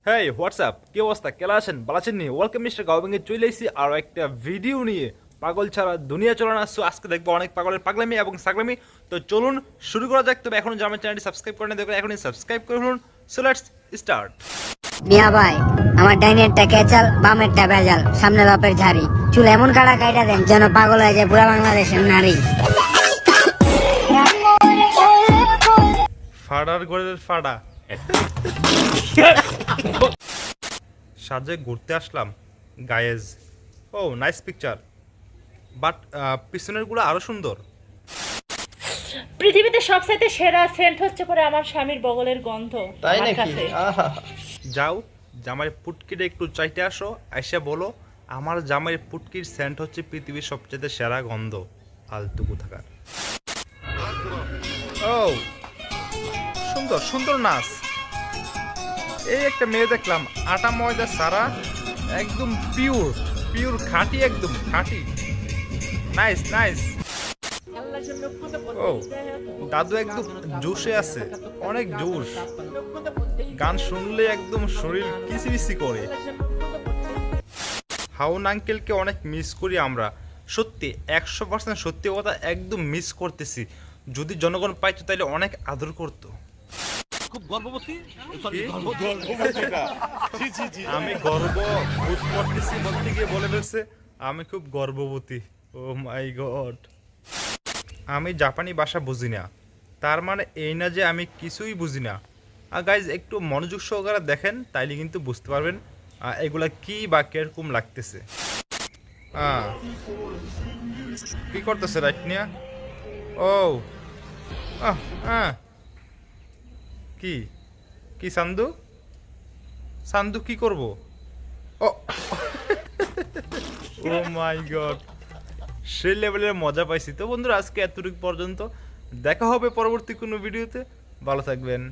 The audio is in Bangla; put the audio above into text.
হেই হোয়াটসঅ্যাপ কি অবস্থা কেলা আছেন বালাছেন নি ওয়েলকাম মিস্টার গাওবিংয়ে চলে এসেছি আরও একটা ভিডিও নিয়ে পাগল ছাড়া দুনিয়া চলে না। সো আজকে দেখবো অনেক পাগলের পাগলামি এবং সাগলামি। তো চলুন শুরু করা যাক। তবে এখন আমার চ্যানেলটি সাবস্ক্রাইব করে না দেখুন এখনই সাবস্ক্রাইব করে ফেলুন। So let's start. মিয়া ভাই আমার ডাইনেরটা কেচাল বামেরটা বেজাল সামনে বাপের ঝাড়ি চুল এমন কাটা কাইটা দেন যেন পাগল হয়ে যায় পুরা বাংলাদেশের নারী। ফাড়ার ঘরের ফাড়া সাজে ঘুরতে আসলাম guys. Oh nice picture, but পিছনের গুলো আরো সুন্দর। পৃথিবীতে সবচাইতে সেরা সেন্ট হচ্ছে পরে আমার স্বামীর বগলের গন্ধ। তাই আমার নাকি? কাছে। আহা, যাও জামাইয়ের পুটকিটা একটু চাইতে আসো, আইসা বলো আমার জামাইয়ের পুটকির সেন্ট হচ্ছে পৃথিবীর সবচেয়ে সেরা গন্ধ। ফালতু থাকার। ও সুন্দর সুন্দর নাচ। এই একটা মেয়ে দেখলাম আটা ময়দা সারা, একদম পিওর পিওর খাঁটি, একদম খাঁটি। Nice nice. ও দাদু একদম জোশে আছে, অনেক জোশ। গান শুনলে একদম শরীর কিচিমিচি করে। হাউন আঙ্কেলকে অনেক মিস করি আমরা, সত্যি 100% সত্যি কথা, একদম মিস করতেছি। যদি জনগণ পাইতো তাহলে অনেক আদর করতো। খুব গর্ভবতী কি? জি আমি গর্ব বোধ করতেছি বলতে গিয়ে বলে ফেলছে আমি খুব গর্ভবতী। ও মাই গড। আমি জাপানি ভাষা বুঝি না, তার মানে এই না যে আমি কিছুই বুঝি না। আর গাইজ একটু মনোযোগ সহকারে দেখেন তাইলে কিন্তু বুঝতে পারবেন এগুলা কি বা কিরকম লাগতেছে। কি করতেছে রাইট নিয়া? ও কি কি সান্দু সান্দু কি করব? ও ও মাই গড, সেই লেভেলের মজা পাইছি। তো বন্ধুরা আজকে এতটুকু পর্যন্ত, দেখা হবে পরবর্তী কোনো ভিডিওতে। ভালো থাকবেন।